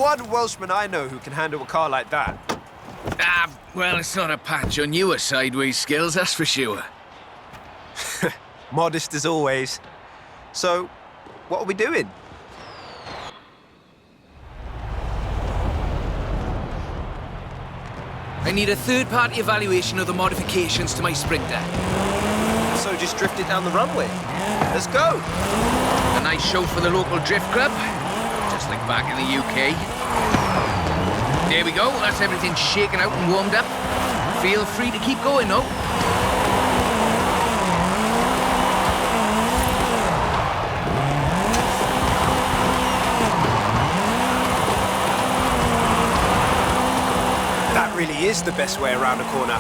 one Welshman I know who can handle a car like that. Well, it's not a patch on your sideways skills, that's for sure. Modest as always. So, what are we doing? I need a third-party evaluation of the modifications to my Sprinter. So just drift it down the runway. Let's go. A nice show for the local drift club, just like back in the UK. There we go, that's everything shaken out and warmed up. Feel free to keep going, though. That really is the best way around a corner.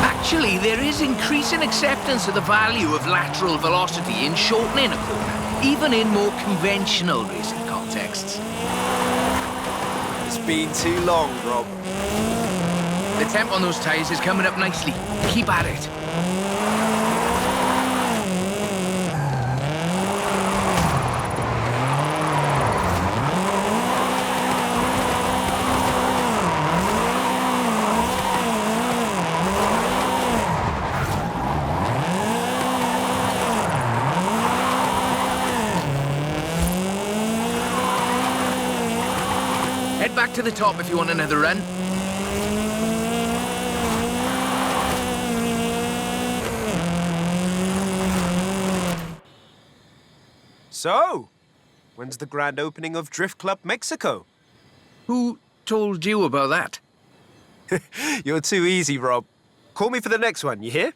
Actually, there is increasing acceptance of the value of lateral velocity in shortening a corner, even in more conventional racing contexts. It's been too long, Rob. The temp on those tyres is coming up nicely. Keep at it. Head back to the top if you want another run. So, when's the grand opening of Drift Club Mexico? Who told you about that? You're too easy, Rob. Call me for the next one, you hear?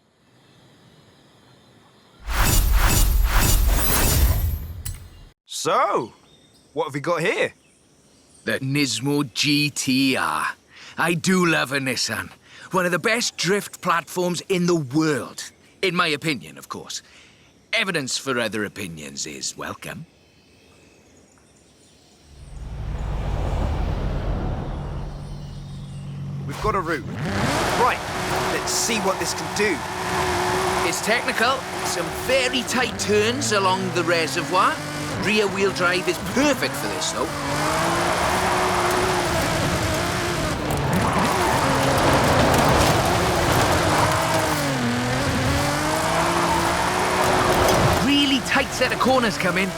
So, what have we got here? The Nismo GTR. I do love a Nissan. One of the best drift platforms in the world. In my opinion, of course. Evidence for other opinions is welcome. We've got a route. Right, let's see what this can do. It's technical. Some very tight turns along the reservoir. Rear-wheel drive is perfect for this, though. Tight set of corners coming.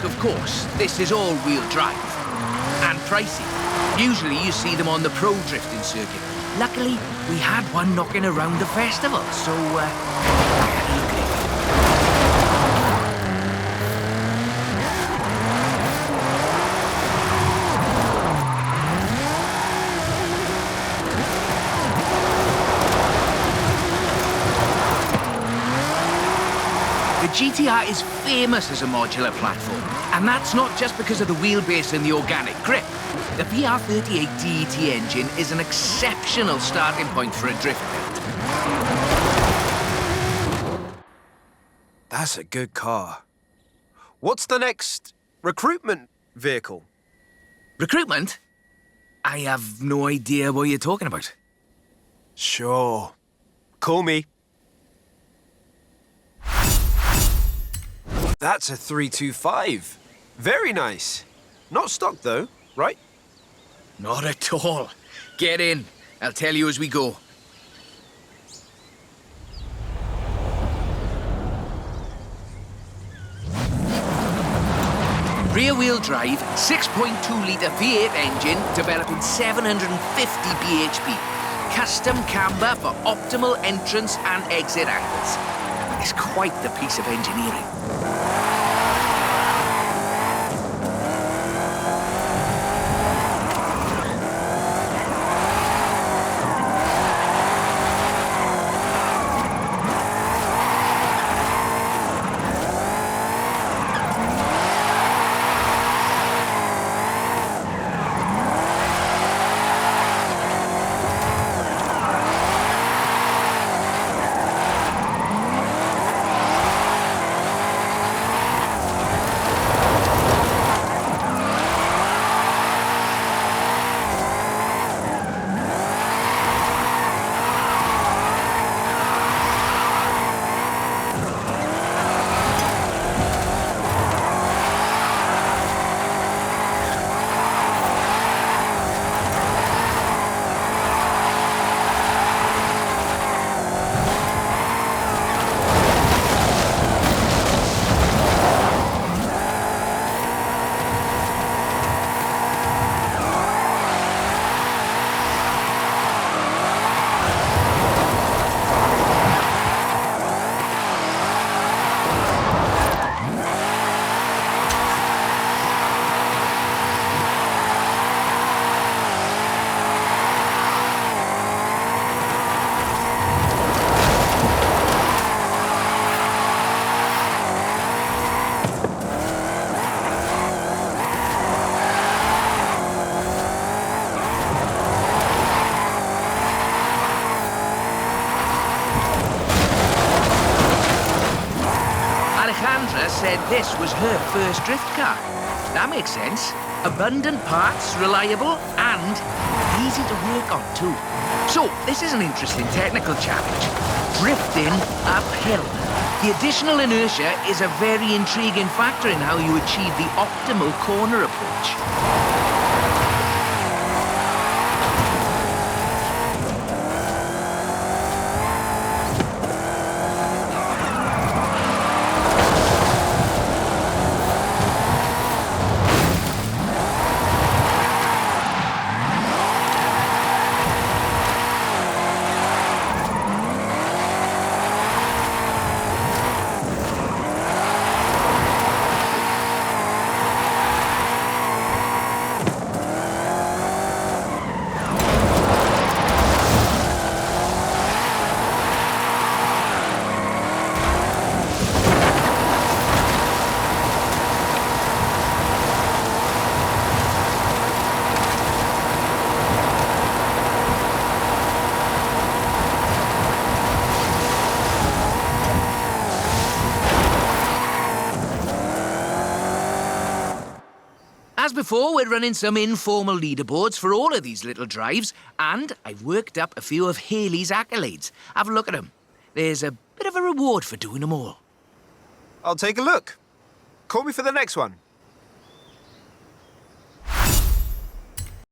Of course, this is all-wheel drive. And pricey. Usually you see them on the pro drifting circuit. Luckily, we had one knocking around the festival, so, I had a look at it. The GTR is famous as a modular platform, and that's not just because of the wheelbase and the organic grip. The VR38 DET engine is an exceptional starting point for a drift build. That's a good car. What's the next recruitment vehicle? Recruitment? I have no idea what you're talking about. Sure. Call me. That's a 325. Very nice. Not stock though, right? Not at all. Get in. I'll tell you as we go. Rear-wheel drive, 6.2-litre V8 engine, developing 750 bhp. Custom camber for optimal entrance and exit angles. It's quite the piece of engineering. Said this was her first drift car. That makes sense. Abundant parts, reliable, and easy to work on too. So, this is an interesting technical challenge. Drifting uphill. The additional inertia is a very intriguing factor in how you achieve the optimal corner approach. As before, we're running some informal leaderboards for all of these little drives, and I've worked up a few of Hayley's accolades. Have a look at them. There's a bit of a reward for doing them all. I'll take a look. Call me for the next one.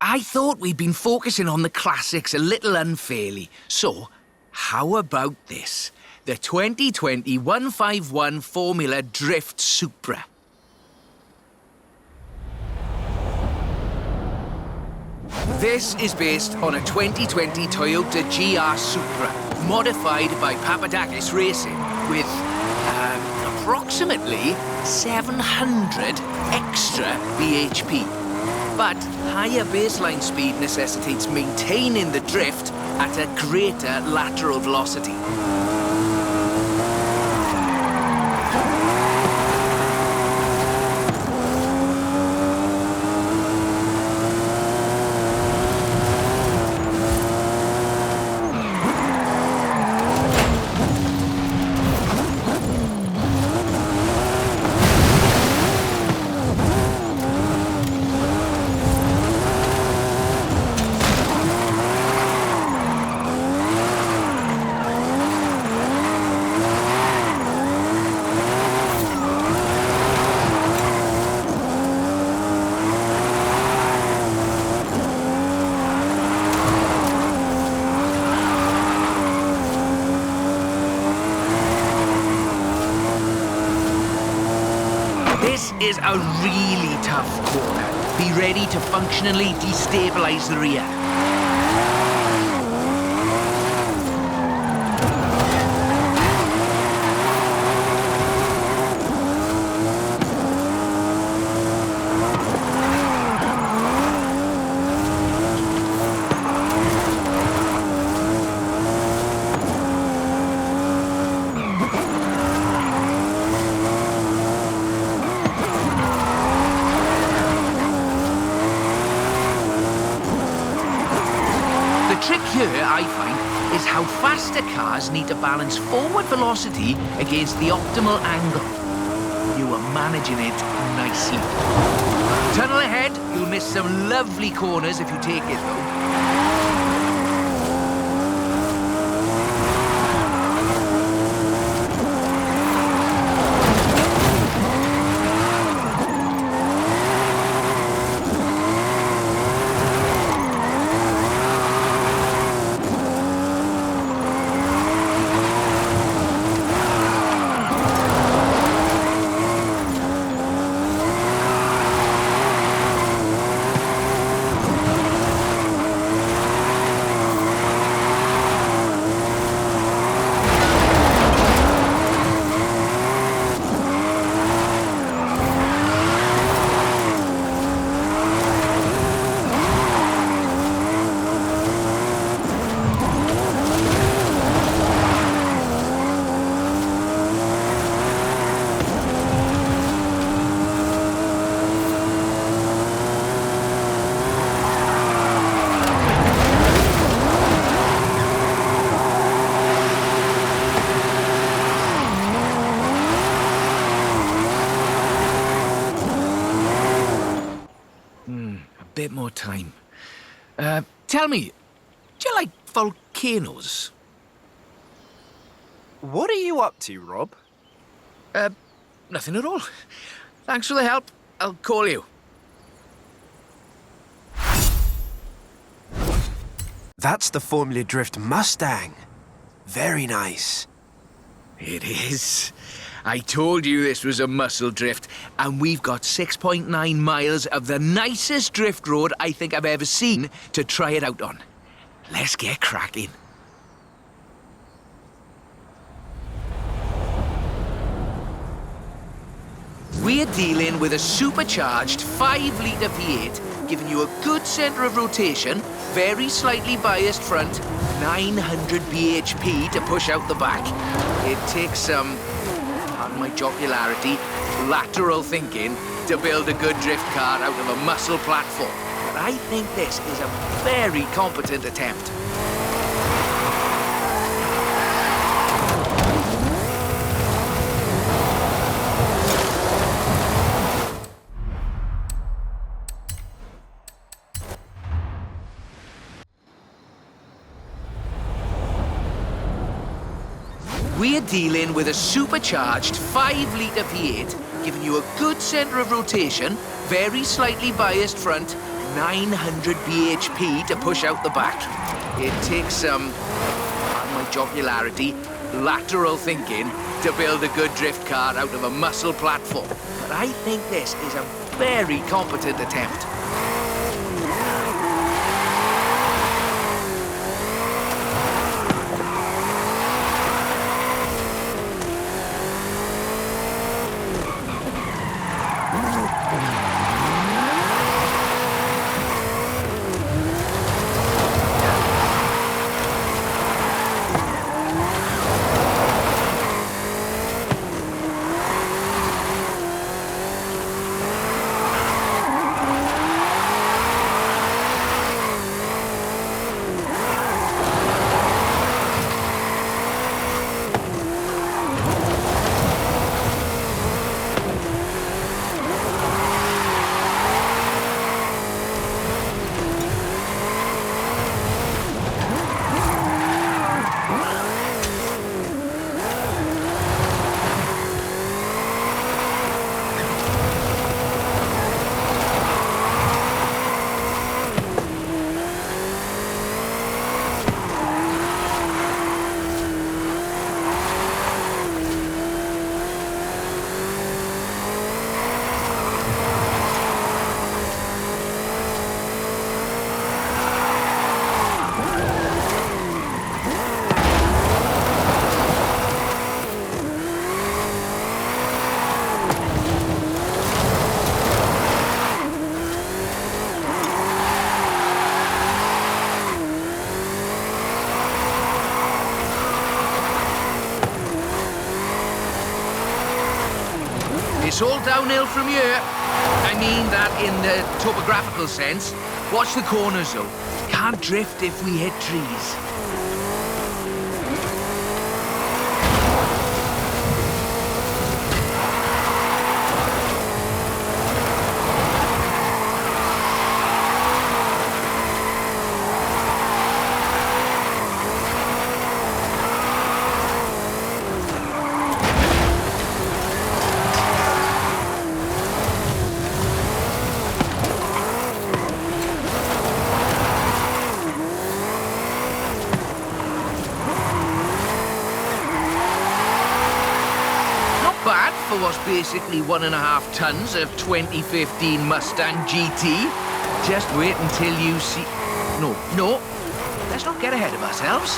I thought we'd been focusing on the classics a little unfairly. So, how about this? The 2020 151 Formula Drift Supra. This is based on a 2020 Toyota GR Supra, modified by Papadakis Racing, with approximately 700 extra bhp. But higher baseline speed necessitates maintaining the drift at a greater lateral velocity. is a really tough corner. Be ready to functionally destabilize the rear. The trick here, I find, is how faster cars need to balance forward velocity against the optimal angle. You are managing it nicely. Tunnel ahead, you'll miss some lovely corners if you take it though. Bit more time. Tell me, do you like volcanoes? What are you up to, Rob? Nothing at all. Thanks for the help. I'll call you. That's the Formula Drift Mustang. Very nice. It is. I told you this was a muscle drift, and we've got 6.9 miles of the nicest drift road I think I've ever seen to try it out on. Let's get cracking. We're dealing with a supercharged 5-litre V8, giving you a good centre of rotation, very slightly biased front, 900 bhp to push out the back. It takes some, pardon my jocularity, lateral thinking to build a good drift car out of a muscle platform. But I think this is a very competent attempt. We're dealing with a supercharged 5-litre V8, giving you a good centre of rotation, very slightly biased front, 900 bhp to push out the back. It takes some, pardon my jocularity, lateral thinking to build a good drift car out of a muscle platform. But I think this is a very competent attempt. It's all downhill from here. I mean that in the topographical sense. Watch the corners, though. Can't drift if we hit trees. For what's basically 1.5 tons of 2015 Mustang GT. Just wait until you see... No. Let's not get ahead of ourselves.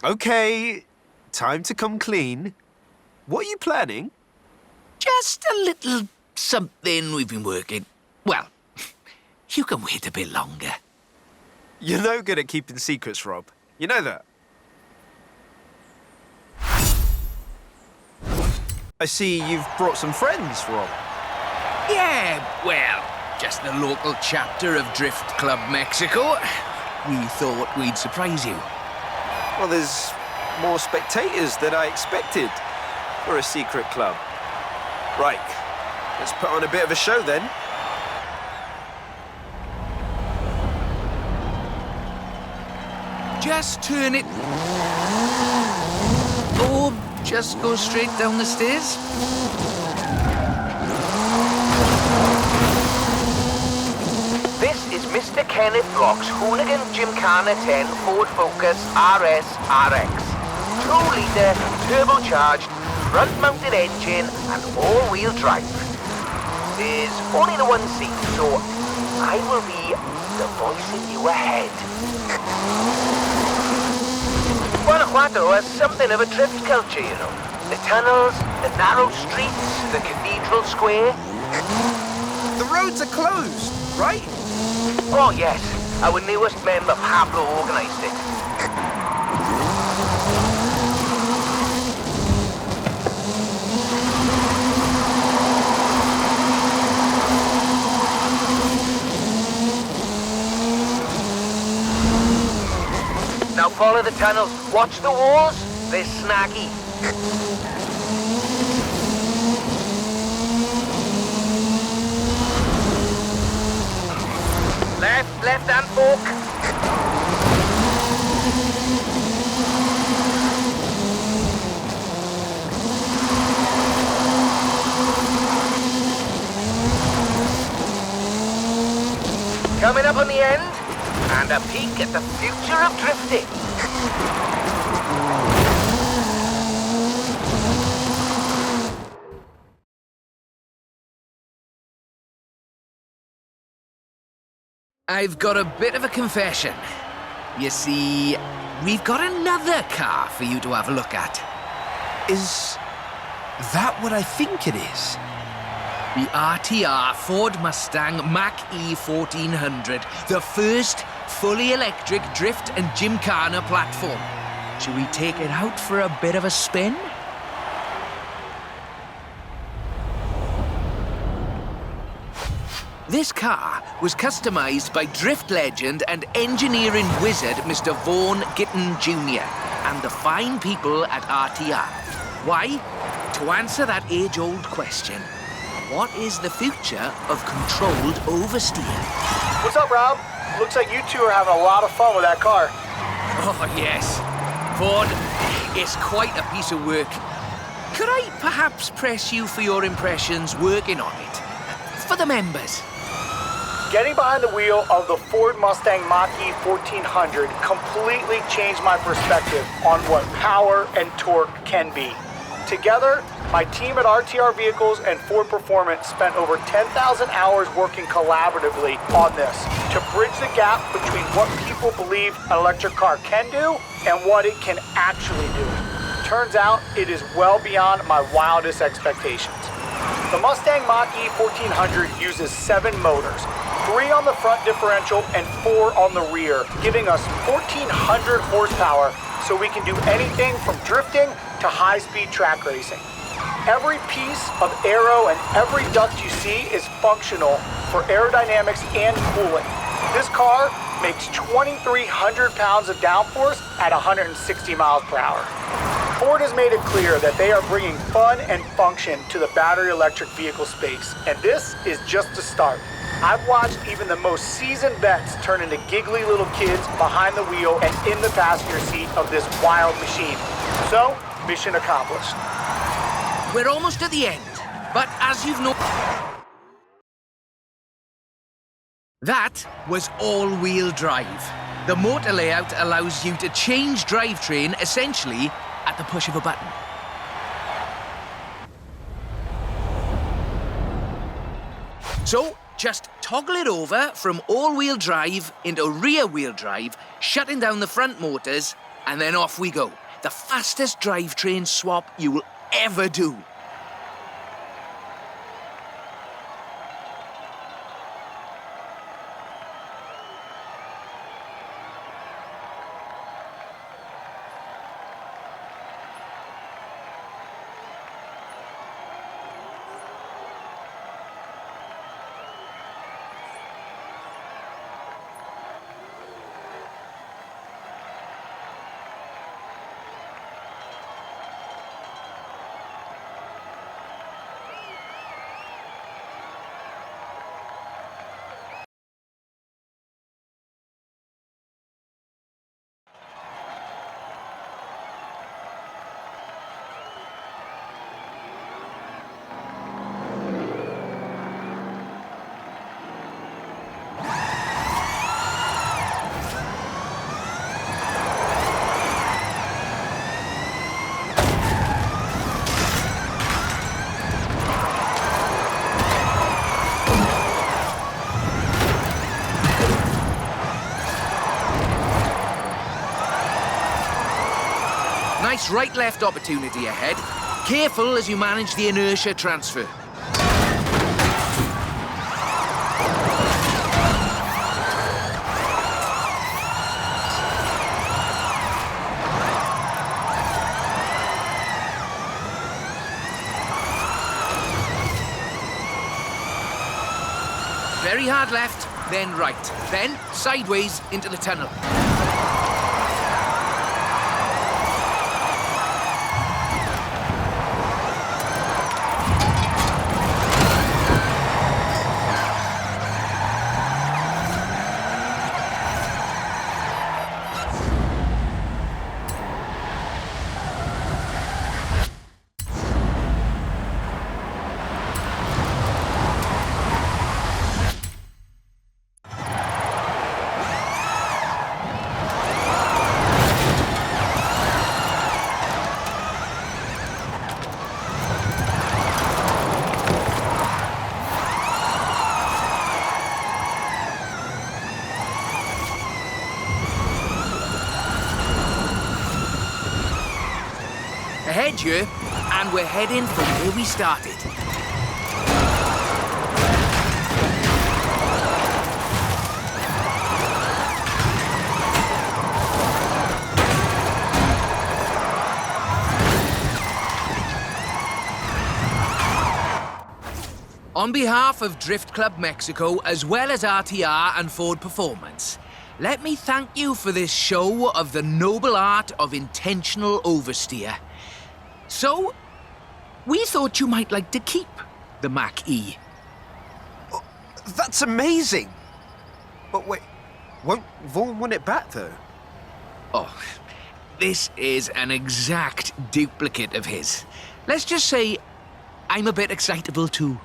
Okay, time to come clean. What are you planning? Just a little something we've been working. Well, you can wait a bit longer. You're no good at keeping secrets, Rob. You know that. I see you've brought some friends, Rob. Yeah, well, just the local chapter of Drift Club Mexico. We thought we'd surprise you. Well, there's more spectators than I expected for a secret club. Right, let's put on a bit of a show then. Just turn it... Or just go straight down the stairs. This is Mr. Kenneth Block's Hooligan Gymkhana 10 Ford Focus RS RX. 2-litre, turbocharged, front-mounted engine and all-wheel drive. There's only the one seat, so I will be the voice in your head. Guanajuato has something of a drift culture, you know. The tunnels, the narrow streets, the cathedral square. The roads are closed, right? Oh, yes. Our newest member, Pablo, organised it. Now follow the tunnels. Watch the walls. They're snaggy. Left hand fork. Coming up on the end, and a peek at the future of drifting. I've got a bit of a confession. You see, we've got another car for you to have a look at. Is that what I think it is? The RTR Ford Mustang Mach-E 1400, the first fully electric drift and gymkhana platform. Should we take it out for a bit of a spin? This car was customized by drift legend and engineering wizard Mr. Vaughan Gitton Jr. and the fine people at RTR. Why? To answer that age-old question. What is the future of controlled oversteer? What's up, Rob? Looks like you two are having a lot of fun with that car. Oh, yes. Ford, it's quite a piece of work. Could I perhaps press you for your impressions working on it? For the members. Getting behind the wheel of the Ford Mustang Mach-E 1400 completely changed my perspective on what power and torque can be. Together, my team at RTR Vehicles and Ford Performance spent over 10,000 hours working collaboratively on this to bridge the gap between what people believe an electric car can do and what it can actually do. Turns out, it is well beyond my wildest expectations. The Mustang Mach-E 1400 uses 7 motors, 3 on the front differential and 4 on the rear, giving us 1,400 horsepower so we can do anything from drifting to high-speed track racing. Every piece of aero and every duct you see is functional for aerodynamics and cooling. This car makes 2,300 pounds of downforce at 160 miles per hour. Ford has made it clear that they are bringing fun and function to the battery electric vehicle space, and this is just the start. I've watched even the most seasoned vets turn into giggly little kids behind the wheel and in the passenger seat of this wild machine. So, mission accomplished. We're almost at the end, but as you've noticed, that was all-wheel drive. The motor layout allows you to change drivetrain essentially at the push of a button. So, just toggle it over from all-wheel drive into rear-wheel drive, shutting down the front motors, and then off we go. The fastest drivetrain swap you will ever do. Nice right-left opportunity ahead. Careful as you manage the inertia transfer. Very hard left, then right, then sideways into the tunnel. Ahead here, and we're heading from where we started. On behalf of Drift Club Mexico, as well as RTR and Ford Performance, let me thank you for this show of the noble art of intentional oversteer. So, we thought you might like to keep the Mach-E. Oh, that's amazing! But wait, won't Vaughan want it back, though? Oh, this is an exact duplicate of his. Let's just say I'm a bit excitable, too.